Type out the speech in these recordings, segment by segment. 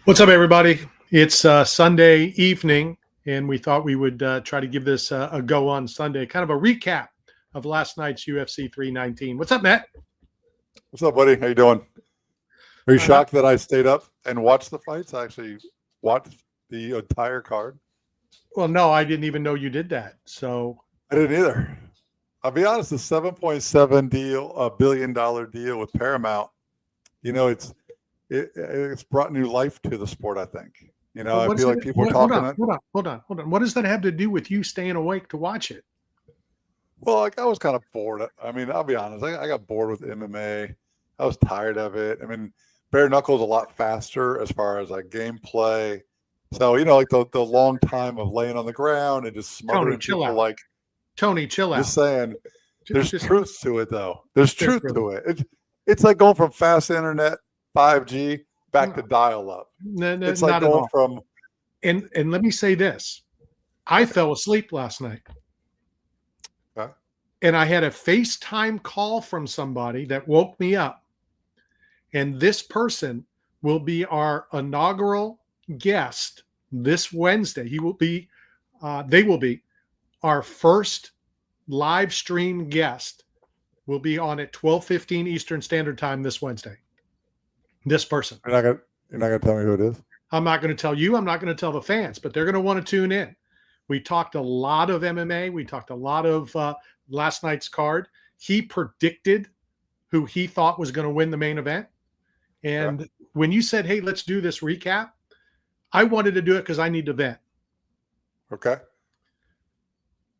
What's up, everybody? It's Sunday evening, and we thought we would try to give this a go on Sunday, kind of a recap of last night's UFC 319. What's up, Matt? What's up, buddy? How you doing? Are you Uh, shocked that I stayed up and watched the fights? I actually watched the entire card. well, no, I didn't even know you did that. So, I didn't either. I'll be honest, the $7.7 billion deal with Paramount, it's brought new life to the sport, I think. but I what is feel it? like people are Hold talking. on, hold on. What does that have to do with you staying awake to watch it? Well, like I was kind of bored. I mean, I'll be honest. I got bored with MMA. I was tired of it. I mean, bare knuckles a lot faster as far as like gameplay. So like the long time of laying on the ground and just Tony, smothering chill people. out. Like Tony, chill out. just saying, there's Just truth to it though. There's There's truth to it. It's like going from fast internet 5G back to dial up. It's like not at going all. from. And let me say this: I fell asleep last night. Okay. And I had a FaceTime call from somebody that woke me up. And this person will be our inaugural guest this Wednesday. They will be our first live stream guest. Will be on at 12:15 Eastern Standard Time this Wednesday. This person. You're not gonna tell me who it is. I'm not going to tell you. I'm not going to tell the fans, but they're going to want to tune in. We talked a lot of MMA. We talked a lot of last night's card. He predicted who he thought was going to win the main event. And when you said, hey, let's do this recap, I wanted to do it because I need to vent. Okay.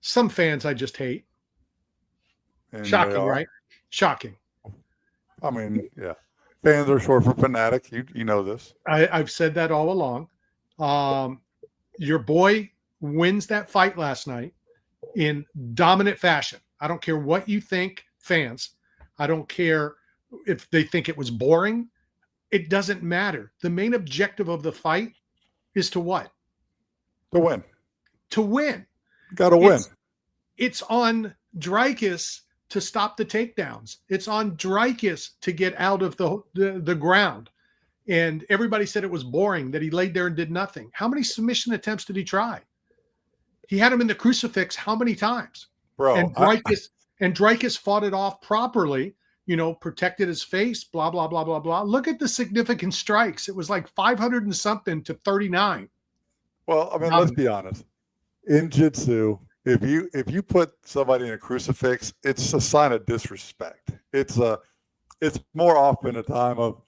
Some fans I just hate. And Shocking, right? Shocking. I mean, yeah. Fans are short for fanatic. You know this. I've said that all along. Your boy wins that fight last night in dominant fashion. I don't care what you think, fans. I don't care if they think it was boring. It doesn't matter. The main objective of the fight is to what? To win. To win. Got to win. It's on Dreykus to stop the takedowns. It's on Dreykus to get out of the ground. And everybody said it was boring, that he laid there and did nothing. How many submission attempts did he try? He had him in the crucifix how many times? Bro. And Dreykus fought it off properly, protected his face, blah, blah, blah, blah, blah. Look at the significant strikes. It was like 500 and something to 39. Well, I mean, let's be honest. In jiu-jitsu, if you put somebody in a crucifix, it's a sign of disrespect. It's more often a time of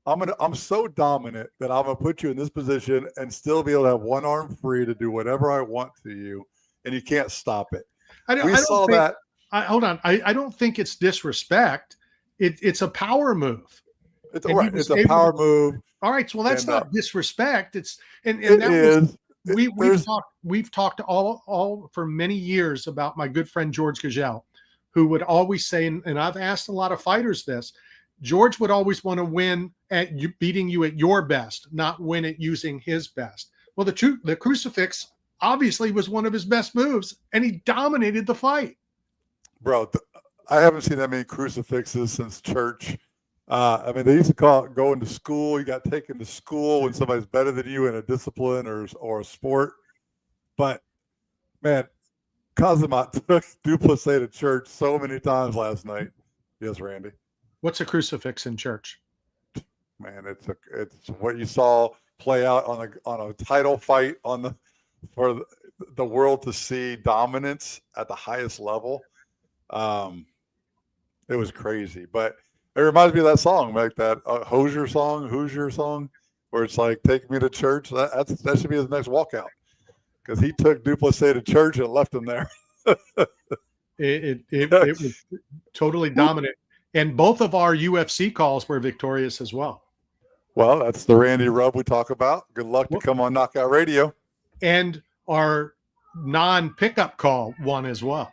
I'm so dominant that I'm gonna put you in this position and still be able to have one arm free to do whatever I want to you, and you can't stop it. Hold on. I don't think it's disrespect. It's a power move. It's a power move. All right. Well, that's not disrespect. We've talked all for many years about my good friend George Gagel, who would always say, and I've asked a lot of fighters this, George would always want to win at you, beating you at your best, not win at using his best. Well, the crucifix obviously was one of his best moves, and he dominated the fight. Bro, I haven't seen that many crucifixes since church. I mean, they used to call it going to school. You got taken to school when somebody's better than you in a discipline or a sport. But, man, Kazimat took Duplessis to church so many times last night. Yes, Randy. What's a crucifix in church? Man, it's what you saw play out on a title fight for the world to see dominance at the highest level. It was crazy, but it reminds me of that song, like that Hoosier song, where it's like, take me to church. That should be his next walkout, because he took Duplessis to church and left him there. It was totally dominant. And both of our UFC calls were victorious as well. Well, that's the Randy rub we talk about. Good luck to come on Knockout Radio. And our non-pickup call won as well.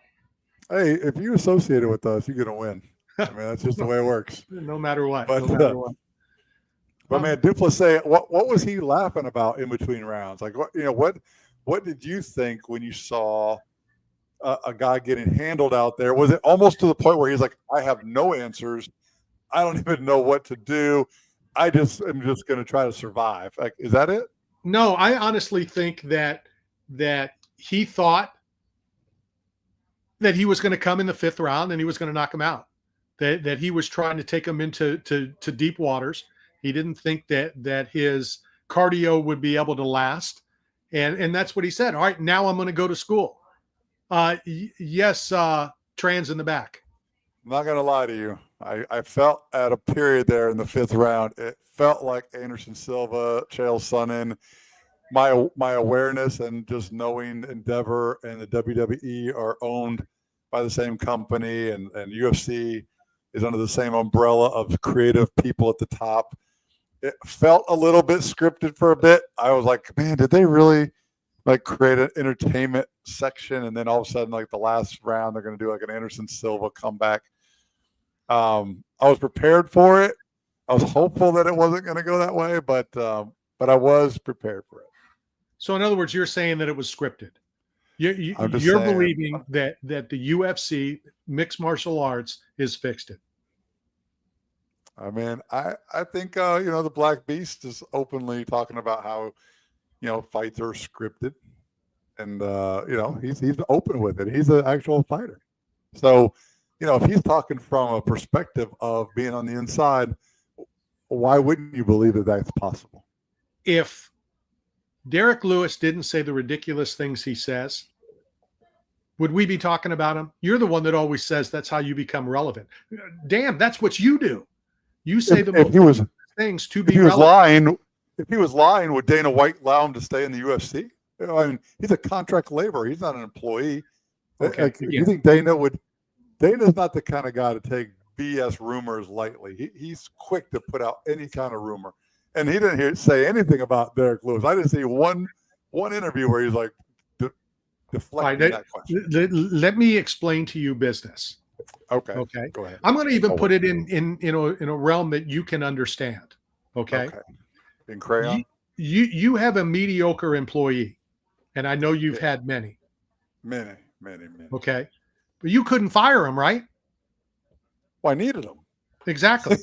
Hey, if you associate it with us, you're going to win. I mean, that's just the way it works. No matter what. But man, Duplessis, what was he laughing about in between rounds? Like, what did you think when you saw a guy getting handled out there? Was it almost to the point where he's like, I have no answers. I don't even know what to do. I just am just going to try to survive. Like, is that it? No, I honestly think that he thought that he was going to come in the 5th round and he was going to knock him out. That he was trying to take him into deep waters. He didn't think that his cardio would be able to last, and that's what he said. All right, now I'm going to go to school. Yes, trans in the back. I'm not going to lie to you. I felt at a period there in the 5th round, it felt like Anderson Silva, Chael Sonnen, my awareness and just knowing Endeavor and the WWE are owned by the same company, and UFC is under the same umbrella of creative people at the top. It felt a little bit scripted for a bit. I was like, man, did they really like create an entertainment section? And then all of a sudden, like the last round, they're going to do like an Anderson Silva comeback. I was prepared for it. I was hopeful that it wasn't going to go that way, but I was prepared for it. So in other words, you're saying that it was scripted. You're believing that the UFC mixed martial arts is fixed it. I mean, I think the Black Beast is openly talking about how fights are scripted, and he's open with it. He's an actual fighter, so if he's talking from a perspective of being on the inside, why wouldn't you believe that that's possible? If Derek Lewis didn't say the ridiculous things he says, would we be talking about him? You're the one that always says that's how you become relevant. Damn, that's what you do. You say things to be relevant. If he was lying, would Dana White allow him to stay in the UFC? I mean, he's a contract laborer. He's not an employee. Okay. You think Dana's not the kind of guy to take BS rumors lightly. He's quick to put out any kind of rumor. And he didn't say anything about Derek Lewis. I didn't see one interview where he's like deflecting that question. Let me explain to you business. Okay. Go ahead. I'm going to even put it in a realm that you can understand. Okay. In crayon. You have a mediocre employee, and I know you've had many. Many. Okay, but you couldn't fire him, right? Well, I needed them. Exactly.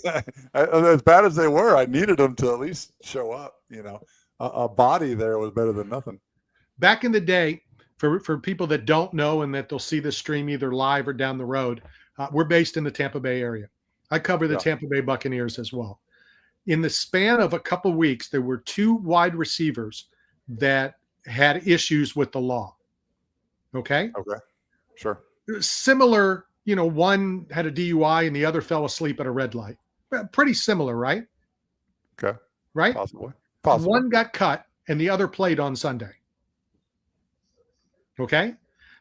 As bad as they were, I needed them to at least show up. A body there was better than nothing. Back in the day, for people that don't know and that they'll see this stream either live or down the road, we're based in the Tampa Bay area. I cover the Tampa Bay Buccaneers as well. In the span of a couple of weeks, there were 2 wide receivers that had issues with the law. Okay? Okay. Sure. Similar, one had a DUI and the other fell asleep at a red light. Pretty similar, right? Okay. Right? Possibly. One got cut and the other played on Sunday. Okay?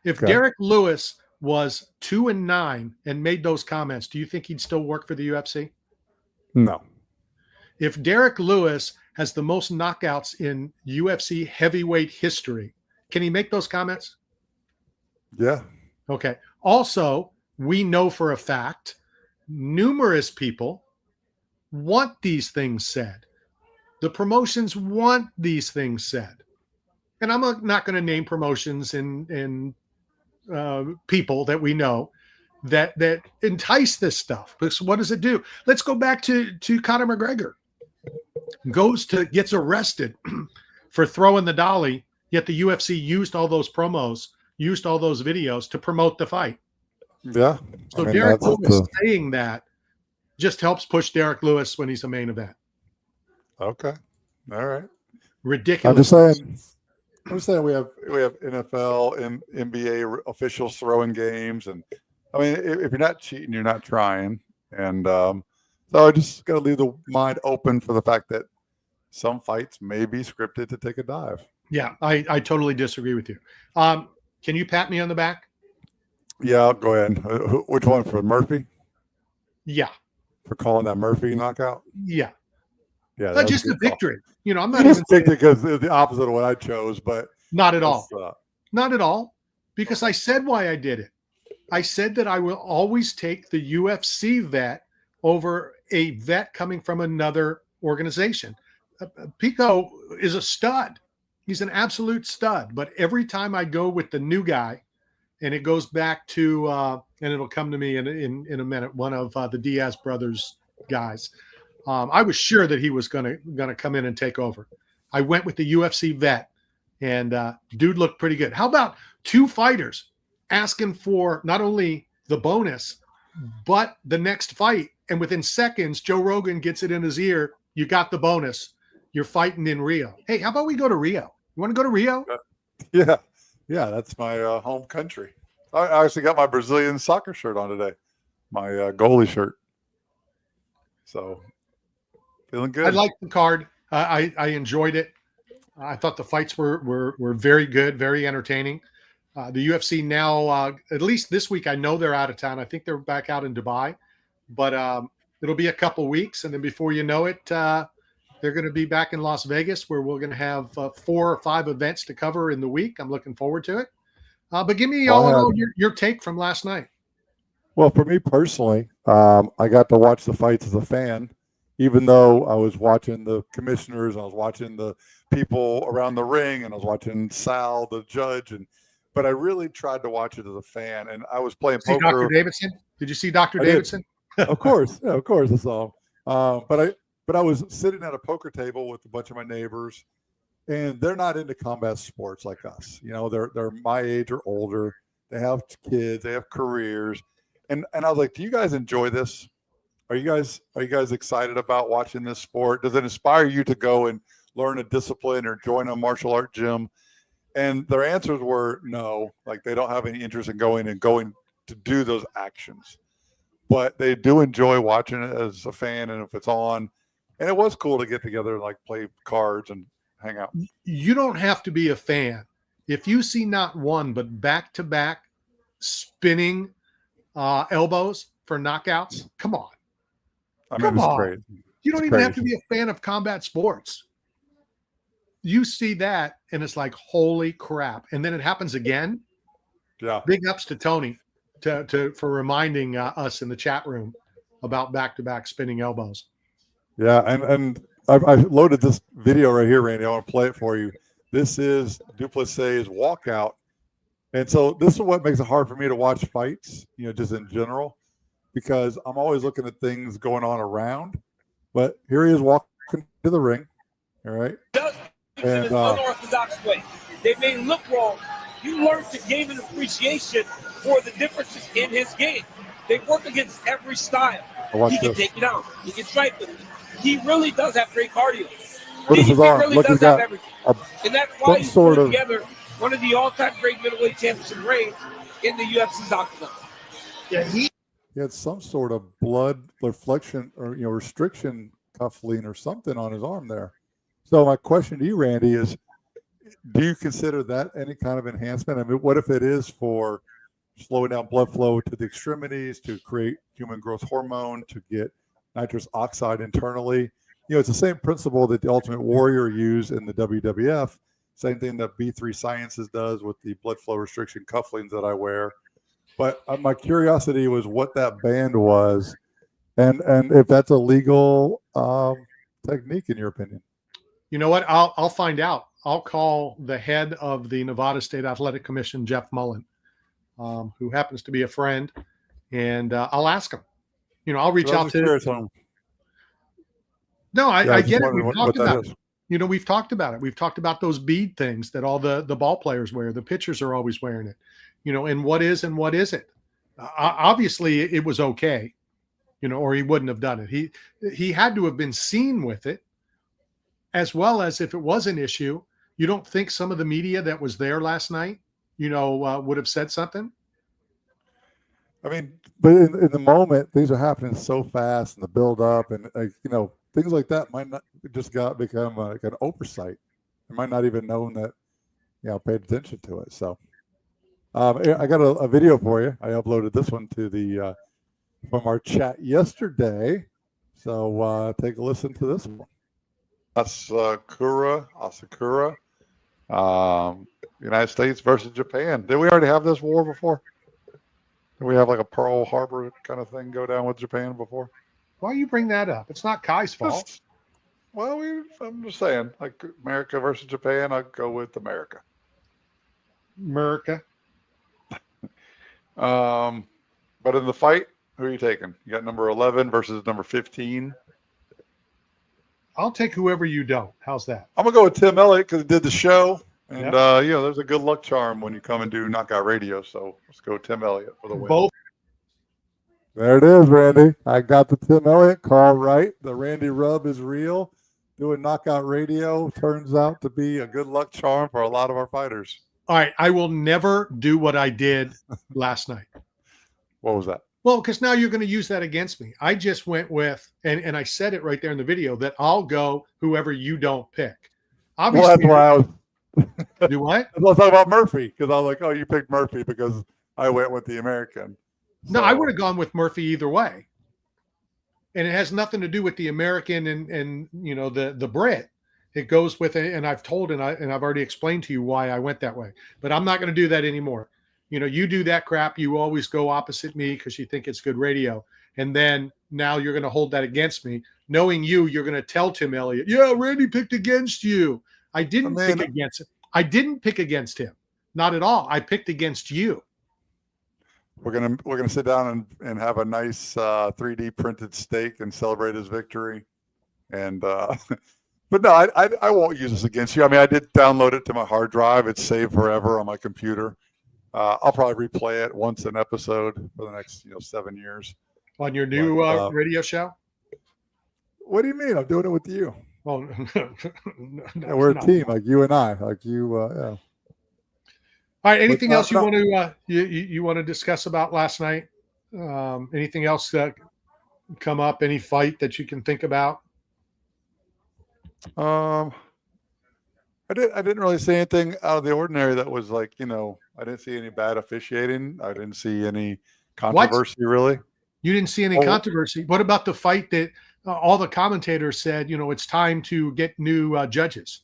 If Derek Lewis was 2-9 and made those comments, do you think he'd still work for the UFC? No. If Derek Lewis has the most knockouts in UFC heavyweight history, can he make those comments? Yeah. Okay. Also, we know for a fact numerous people want these things said. The promotions want these things said. And I'm not going to name promotions and people that we know that entice this stuff. Because what does it do? Let's go back to Conor McGregor. Gets arrested for throwing the dolly, yet the UFC used all those promos, used all those videos to promote the fight. Yeah. So Derek Lewis saying that just helps push Derek Lewis when he's a main event. Okay. All right. Ridiculous. I'm just saying we have NFL and NBA officials throwing games, and I mean, if you're not cheating, you're not trying. And so I just got to leave the mind open for the fact that some fights may be scripted to take a dive. Yeah, I totally disagree with you. Can you pat me on the back? Yeah, I'll go ahead. Which one, for Murphy? Yeah. For calling that Murphy knockout? Yeah. Yeah. Not just a victory. I'm not even saying because it's the opposite of what I chose, but not at all. Not at all. Because I said why I did it. I said that I will always take the UFC vet over a vet coming from another organization. Pico is a stud. He's an absolute stud. But every time I go with the new guy, and it goes back to, and it'll come to me in a minute, one of the Diaz brothers guys. I was sure that he was gonna come in and take over. I went with the UFC vet, and dude looked pretty good. How about two fighters asking for not only the bonus but the next fight? And within seconds, Joe Rogan gets it in his ear. You got the bonus. You're fighting in Rio. Hey, how about we go to Rio? You want to go to Rio? Yeah. That's my home country. I actually got my Brazilian soccer shirt on today, my goalie shirt. So feeling good. I liked the card. I enjoyed it. I thought the fights were very good, very entertaining. The UFC now, at least this week, I know they're out of town. I think they're back out in Dubai, but it'll be a couple weeks, and then before you know it, they're going to be back in Las Vegas, where we're going to have 4 or 5 events to cover in the week. I'm looking forward to it. But give me all in all your take from last night. Well, for me personally, I got to watch the fights as a fan, even though I was watching the commissioners, I was watching the people around the ring, and I was watching Sal, the judge, but I really tried to watch it as a fan, and I was playing poker. Dr. Davidson? Did you see Dr. Davidson? Of course, yeah, of course, I saw him. But I was sitting at a poker table with a bunch of my neighbors, and they're not into combat sports like us. You know, they're my age or older. They have kids, they have careers, and I was like, do you guys enjoy this? Are you guys excited about watching this sport? Does it inspire you to go and learn a discipline or join a martial art gym? And their answers were no, like they don't have any interest in going to do those actions. But they do enjoy watching it as a fan, and if it's on. And it was cool to get together and like play cards and hang out. You don't have to be a fan. If you see not one, but back-to-back spinning elbows for knockouts, come on. Come on. Great. You don't even have to be a fan of combat sports. You see that, and it's like, holy crap. And then it happens again. Yeah. Big ups to Tony for reminding us in the chat room about back-to-back spinning elbows. Yeah, and I loaded this video right here, Randy. I want to play it for you. This is Duplessis' walkout. And so this is what makes it hard for me to watch fights, just in general, because I'm always looking at things going on around. But here he is walking to the ring, all right? And an unorthodox way. They may look wrong. You learn to gain an appreciation for the differences in his game. They work against every style. He can take it out. He can strike with it. He really does have great cardio. He really does have everything. And that's why he's put together one of the all-time great middleweight championship reigns in the UFC's octagon. Yeah, he had some sort of blood reflection or restriction cuffling or something on his arm there. So my question to you, Randy, is do you consider that any kind of enhancement? I mean, what if it is for slowing down blood flow to the extremities, to create human growth hormone, to get nitrous oxide internally? It's the same principle that the Ultimate Warrior used in the WWF. Same thing that B3 Sciences does with the blood flow restriction cufflinks that I wear. But my curiosity was what that band was, and if that's a legal technique in your opinion. You know what? I'll find out. I'll call the head of the Nevada State Athletic Commission, Jeff Mullen, who happens to be a friend, and I'll ask him. I'll reach out to him. No, I get it. We've talked about it. We've talked about it. We've talked about those bead things that all the ball players wear. The pitchers are always wearing it. And what is and what isn't. Obviously, it was okay, or he wouldn't have done it. He had to have been seen with it, as well as if it was an issue. You don't think some of the media that was there last night, would have said something? I mean, but in the moment, things are happening so fast, and the build up, and things like that might not just become like an oversight. I might not even known that, paid attention to it. So, I got a video for you. I uploaded this one to the from our chat yesterday. So take a listen to this one. Asakura, United States versus Japan. Did we already have this war before? Did we have like a Pearl Harbor kind of thing go down with Japan before? Why you bring that up? It's not Kai's fault. I'm just saying, like America versus Japan, I'd go with America. America. But in the fight, who are you taking? You got number 11 versus number 15. I'll take whoever you don't. How's that? I'm gonna go with Tim Elliott because he did the show, and Yep. there's a good luck charm when you come and do Knockout Radio. So let's go Tim Elliott for the win. Both. There it is, Randy. I got the Tim Elliott call right. The Randy rub is real. Doing Knockout Radio turns out to be a good luck charm for a lot of our fighters. All right. I will never do what I did last night. What was that? Well, because now you're going to use that against me. I just went with, and I said it right there in the video, that I'll go whoever you don't pick. Obviously, well, that's why I was. Do what? Let's talk about Murphy, because I was like, oh, you picked Murphy because I went with the American. No, I would have gone with Murphy either way. And it has nothing to do with the American and the Brit. It goes with it, and I've told and I've already explained to you why I went that way. But I'm not going to do that anymore. You do that crap. You always go opposite me because you think it's good radio. And then now you're going to hold that against me. Knowing you're going to tell Tim Elliott, yeah, Randy picked against you. I didn't pick against him. I didn't pick against him. Not at all. I picked against you. We're gonna sit down and have a nice 3D printed steak and celebrate his victory. And but no, I won't use this against you. I mean, I did download it to my hard drive. It's saved forever on my computer. I'll probably replay it once an episode for the next 7 years. On your new radio show? What do you mean? I'm doing it with you. Well, no, we're a team, like you and I. Like you, yeah. All right. Anything else you want to you want to discuss about last night? Anything else that come up? Any fight that you can think about? I didn't really see anything out of the ordinary that was like, I didn't see any bad officiating. I didn't see any controversy, really. You didn't see any controversy. What about the fight that all the commentators said, it's time to get new judges?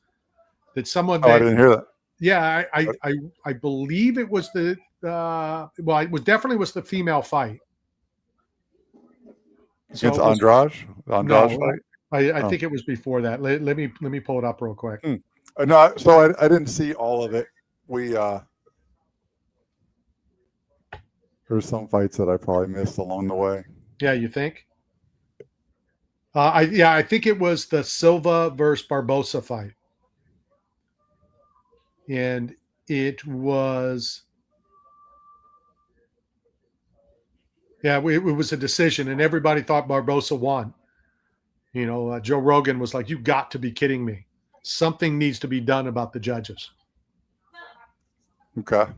That someone I didn't hear that. Yeah, I believe it was it definitely was the female fight. Against Andrade? Andrade fight? I think it was before that. Let me pull it up real quick. No, so I didn't see all of it. There's some fights that I probably missed along the way. Yeah, you think? I think it was the Silva versus Barbosa fight. And it was, it was a decision, and everybody thought Barbosa won. Joe Rogan was like, "You got to be kidding me! Something needs to be done about the judges." Okay. Well,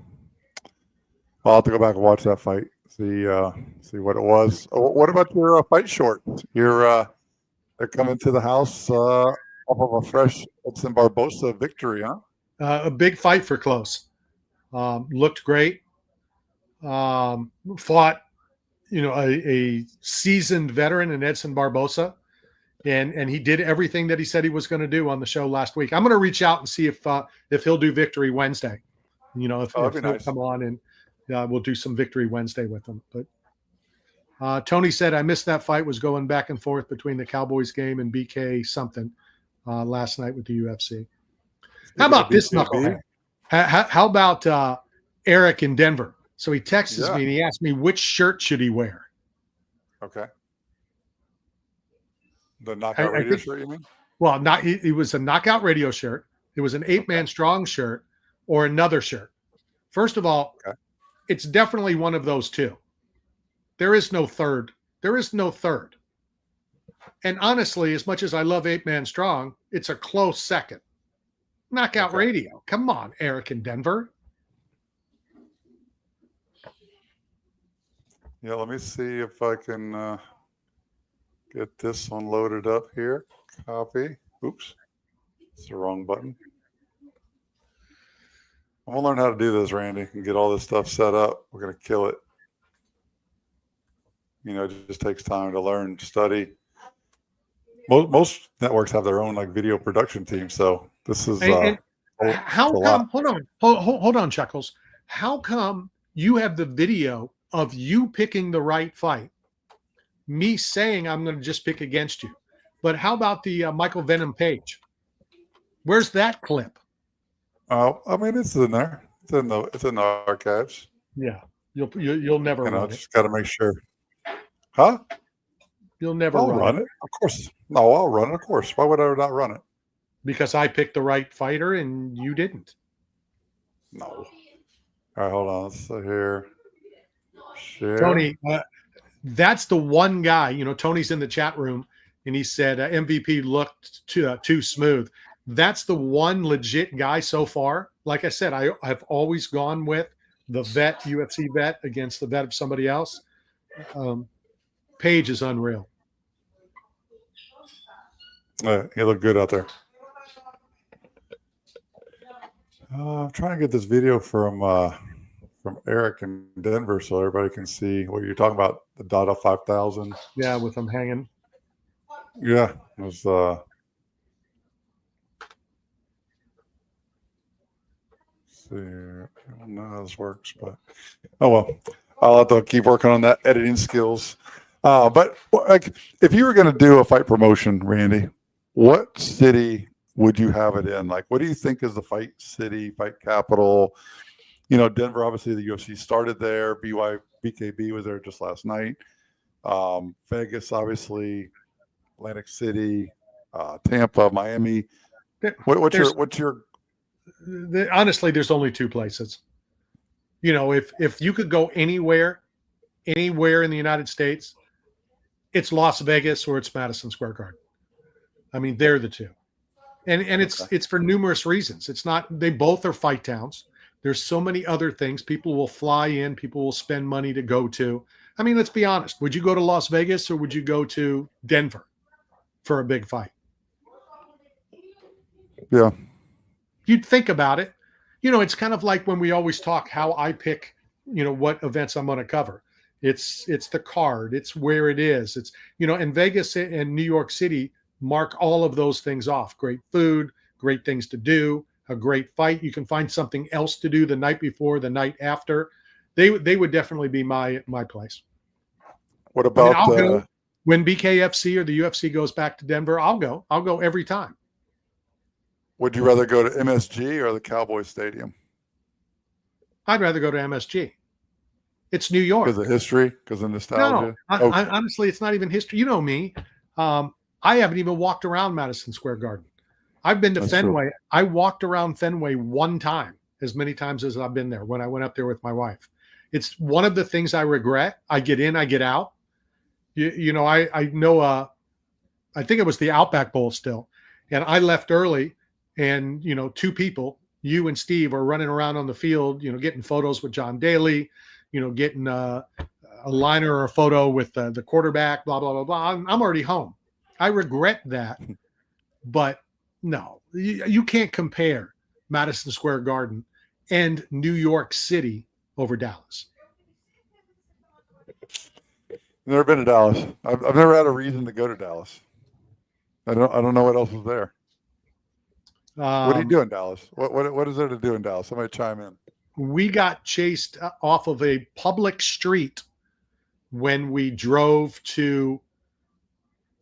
I'll have to go back and watch that fight. See what it was. What about your fight short? They're coming to the house off of a fresh Edson Barbosa victory, huh? A big fight for Close. Looked great. Fought, a seasoned veteran in Edson Barbosa, and he did everything that he said he was going to do on the show last week. I'm going to reach out and see if he'll do Victory Wednesday. If he'll come on, and we'll do some Victory Wednesday with him. But Tony said, I missed that fight. Was going back and forth between the Cowboys game and BK something last night with the UFC. How about this knucklehead? How about Eric in Denver? So he texts me and he asks me which shirt should he wear. Okay. The Knockout Radio shirt, you mean? Well, it was a Knockout Radio shirt. It was an 8-Man Strong shirt or another shirt. First of all, it's definitely one of those two. There is no third. There is no third. And honestly, as much as I love 8-Man Strong, it's a close second. Knockout Radio. Come on, Eric in Denver. Yeah, let me see if I can get this one loaded up here. Copy. Oops. It's the wrong button. I'm going to learn how to do this, Randy, and get all this stuff set up. We're going to kill it. It just takes time to learn, study. Most networks have their own video production team, so this is how come? Hold on, Chuckles. How come you have the video of you picking the right fight? Me saying I'm going to just pick against you, but how about the Michael Venom Page? Where's that clip? Oh, I mean, it's in there. It's in the archives. Yeah, you'll never run it. Just got to make sure. Huh? You'll never run it. Of course. No, I'll run it, of course. Why would I not run it? Because I picked the right fighter and you didn't. No. All right, hold on. Let's see here. Share. Tony, that's the one guy. Tony's in the chat room, and he said MVP looked too smooth. That's the one legit guy so far. Like I said, I've always gone with the vet, UFC vet, against the vet of somebody else. Page is unreal. He looked good out there. I'm trying to get this video from Eric in Denver so everybody can see what you're talking about, the Dada 5000. Yeah, with them hanging. Yeah, it was see, I don't know how this works, but oh well. I'll have to keep working on that editing skills. But like, if you were going to do a fight promotion, Randy, what city would you have it in? Like, what do you think is the fight city, fight capital? Denver, obviously the UFC started there. BKB was there just last night. Vegas, obviously, Atlantic City, Tampa, Miami. What's your honestly, there's only two places. If you could go anywhere in the United States, it's Las Vegas or it's Madison Square Garden. I mean, they're the two. And it's for numerous reasons. It's not, they both are fight towns. There's so many other things. People will fly in, people will spend money to go to. I mean, let's be honest. Would you go to Las Vegas or would you go to Denver for a big fight? Yeah. You'd think about it. It's kind of like when we always talk how I pick, what events I'm going to cover. It's the card. It's where it is. It's, in Vegas and New York City mark all of those things off. Great food, great things to do, a great fight. You can find something else to do the night before, the night after. They would definitely be my place. What about I'll go when BKFC or the UFC goes back to Denver? I'll go every time. Would you rather go to MSG or the Cowboy Stadium? I'd rather go to MSG. It's New York. Because of history? Because of nostalgia? No, honestly, it's not even history. You know me. I haven't even walked around Madison Square Garden. I've been to Fenway. True. I walked around Fenway one time, as many times as I've been there when I went up there with my wife. It's one of the things I regret. I get in, I get out. I know, I think it was the Outback Bowl still. And I left early and, two people, you and Steve, are running around on the field, getting photos with John Daly, getting a liner or a photo with the quarterback, blah, blah, blah, blah. I'm already home. I regret that. But no, you can't compare Madison Square Garden and New York City over Dallas. Never been to Dallas. I've never had a reason to go to Dallas. I don't know what else is there. What do you do in Dallas? What is there to do in Dallas? Somebody chime in. We got chased off of a public street when we drove to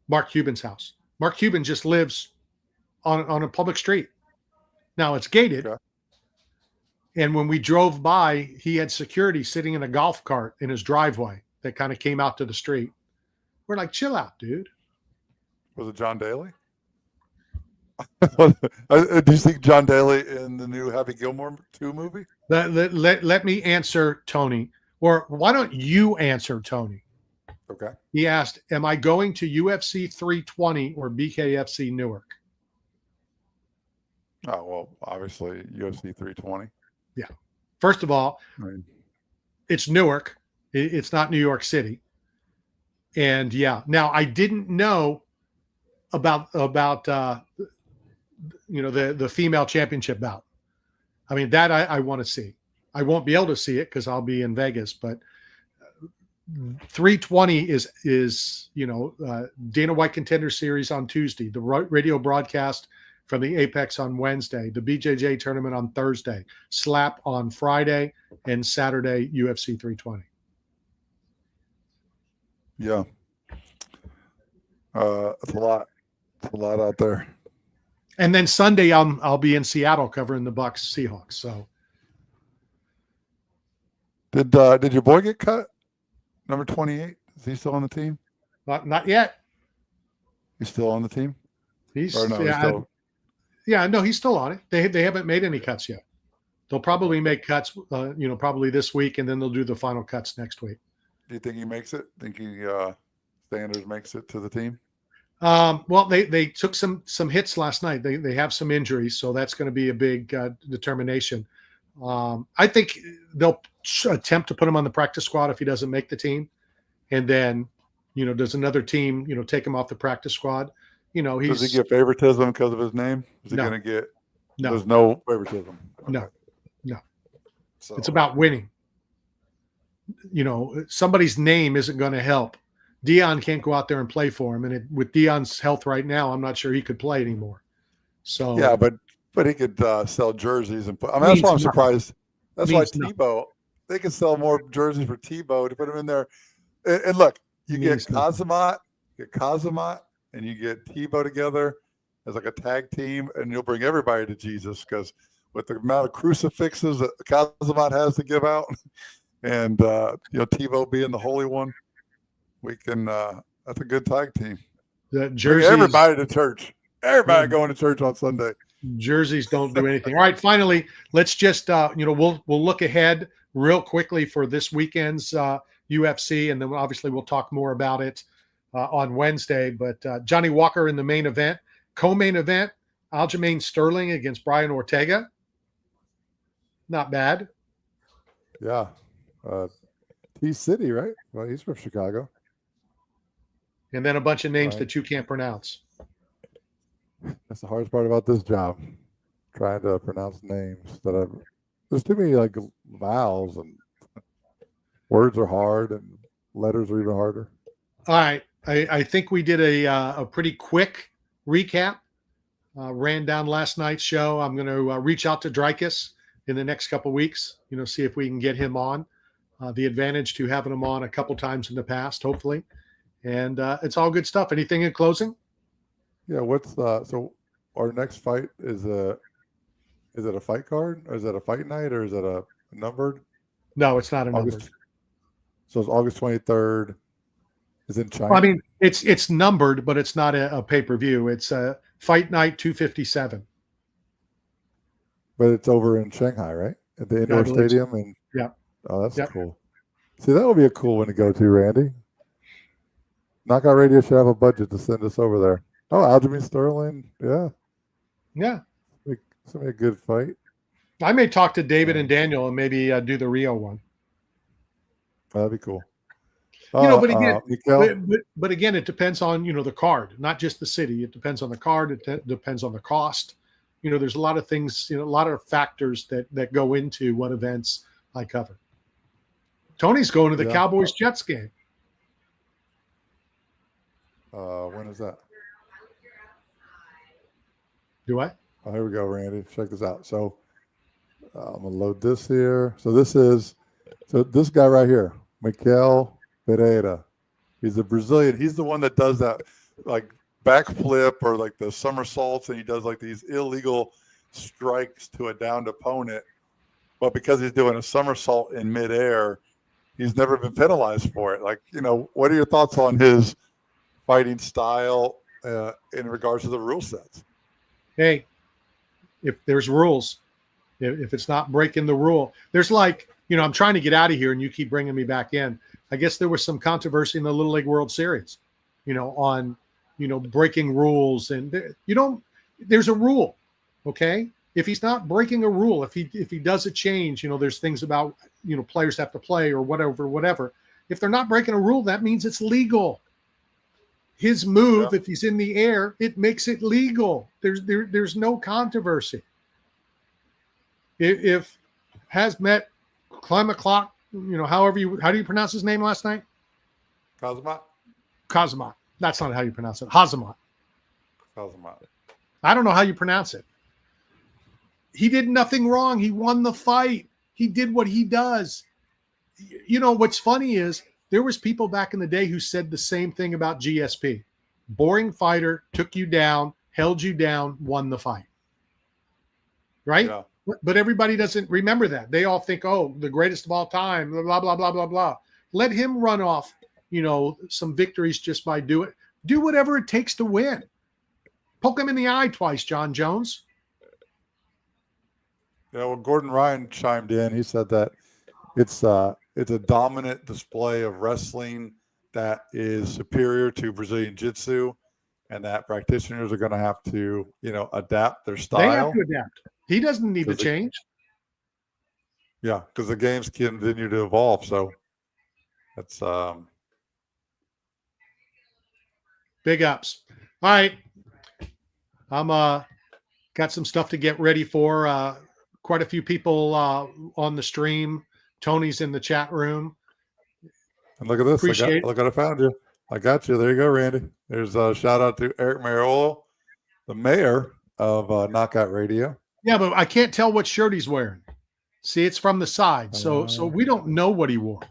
Mark Cuban's house. Mark Cuban just lives on a public street. Now it's gated. Okay. And when we drove by, he had security sitting in a golf cart in his driveway that kind of came out to the street. We're like, chill out, dude. Was it John Daly? Do you see John Daly in the new Happy Gilmore 2 movie? Let me answer Tony. Or why don't you answer Tony? Okay. He asked, am I going to UFC 320 or BKFC Newark? Oh, well, obviously UFC 320. Yeah. First of all, it's Newark. It's not New York City. And yeah, now I didn't know about the female championship bout. I mean, that I want to see. I won't be able to see it because I'll be in Vegas, but 320 is Dana White Contender Series on Tuesday, the radio broadcast from the Apex on Wednesday, the BJJ tournament on Thursday, Slap on Friday, and Saturday UFC 320. Yeah, it's a lot. It's a lot out there. And then Sunday, I'll be in Seattle covering the Bucks Seahawks. So, did your boy get cut? Number 28? Is he still on the team? Not yet. He's still on the team? He's Or no, he's yeah, still... no, he's still on it. They haven't made any cuts yet. They'll probably make cuts, probably this week, and then they'll do the final cuts next week. Do you think he makes it? Think he Sanders makes it to the team? Well, they took some hits last night. They have some injuries, so that's going to be a big determination. I think they'll attempt to put him on the practice squad if he doesn't make the team, and then does another team take him off the practice squad? Does he get favoritism because of his name? Is he going to get? No. There's no favoritism. Okay. No. So It's about winning. Somebody's name isn't going to help. Dion can't go out there and play for him, and with Dion's health right now, I'm not sure he could play anymore. So yeah, but he could sell jerseys and put. I mean, that's why I'm surprised. That's why Tebow. They could sell more jerseys for Tebow to put him in there. And look, you get Kazimat, and you get Tebow together as like a tag team, and you'll bring everybody to Jesus, because with the amount of crucifixes that Kazimat has to give out, and Tebow being the holy one, we can. That's a good tag team. The jerseys, bring everybody to church. Everybody going to church on Sunday. Jerseys don't do anything. All right, finally, let's just we'll look ahead real quickly for this weekend's UFC, and then obviously we'll talk more about it on Wednesday. But Johnny Walker in the main event, co-main event, Aljamain Sterling against Brian Ortega. Not bad. Yeah, T-City, right? Well, he's from Chicago. And then a bunch of names that you can't pronounce. That's the hardest part about this job, trying to pronounce names that there's too many like vowels, and words are hard and letters are even harder. All right. I think we did a pretty quick recap. Ran down last night's show. I'm going to reach out to Dreykus in the next couple of weeks, see if we can get him on. The advantage to having him on a couple times in the past, hopefully. And it's all good stuff. Anything in closing? Yeah. What's so our next fight is it a fight card, or is it a fight night, or is it a numbered? No, it's not a numbered. So it's August 23rd. Is in China. Well, I mean, it's numbered, but it's not a pay-per-view. It's a fight night 257. But it's over in Shanghai, right? At the indoor stadium. And yeah. Oh, that's cool. See, that would be a cool one to go to, Randy. Knockout Radio should have a budget to send us over there. Oh, Aljamain Sterling. Yeah. Yeah. It's going to be a good fight. I may talk to David and Daniel and maybe do the Rio one. That'd be cool. But again, it depends on, the card, not just the city. It depends on the card. It depends on the cost. There's a lot of things, a lot of factors that go into what events I cover. Tony's going to the Cowboys-Jets game. When is that? Do I? Oh, here we go, Randy. Check this out. So I'm going to load this here. So this guy right here, Mikel Pereira. He's a Brazilian. He's the one that does that like backflip or like the somersaults, and he does like these illegal strikes to a downed opponent. But because he's doing a somersault in midair, he's never been penalized for it. Like, what are your thoughts on his fighting style in regards to the rule sets? Hey, if there's rules, if it's not breaking the rule, there's like, I'm trying to get out of here and you keep bringing me back in. I guess there was some controversy in the Little League World Series, on, breaking rules, and there's a rule. Okay. If he's not breaking a rule, if he does a change, there's things about, players have to play or whatever. If they're not breaking a rule, that means it's legal. His move, if he's in the air, it makes it legal. There's no controversy. If Hazmat Climate Clock, how do you pronounce his name last night? Kazimat. That's not how you pronounce it. Hazamat. I don't know how you pronounce it. He did nothing wrong. He won the fight. He did what he does. What's funny is there was people back in the day who said the same thing about GSP. Boring fighter, took you down, held you down, won the fight. Right? Yeah. But everybody doesn't remember that. They all think, the greatest of all time, blah, blah, blah, blah, blah. Let him run off, some victories just by Do whatever it takes to win. Poke him in the eye twice, John Jones. Yeah, well, Gordon Ryan chimed in. He said that it's a dominant display of wrestling that is superior to Brazilian Jiu-Jitsu, and that practitioners are going to have to, adapt their style. They have to adapt. He doesn't need to change. Yeah, because the games continue to evolve. So that's big ups. All right. I'm got some stuff to get ready for. Quite a few people on the stream. Tony's in the chat room. And look at this. Look what I found you. I got you. There you go, Randy. There's a shout out to Eric Mariolo, the mayor of Knockout Radio. Yeah, but I can't tell what shirt he's wearing. See, it's from the side. So we don't know what he wore.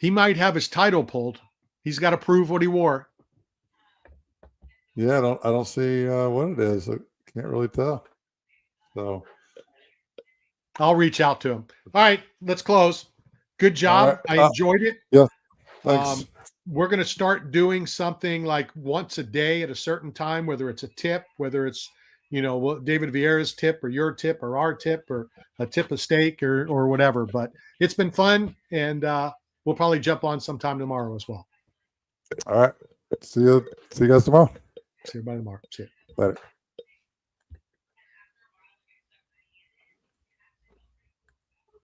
He might have his title pulled. He's got to prove what he wore. Yeah, I don't see what it is. I can't really tell. So I'll reach out to him. All right, let's close. Good job. Right. I enjoyed it. Yeah, thanks. We're going to start doing something like once a day at a certain time, whether it's a tip, whether it's, David Vieira's tip or your tip or our tip or a tip of steak or whatever. But it's been fun, and we'll probably jump on sometime tomorrow as well. All right. See you guys tomorrow. See everybody tomorrow. See you. Later.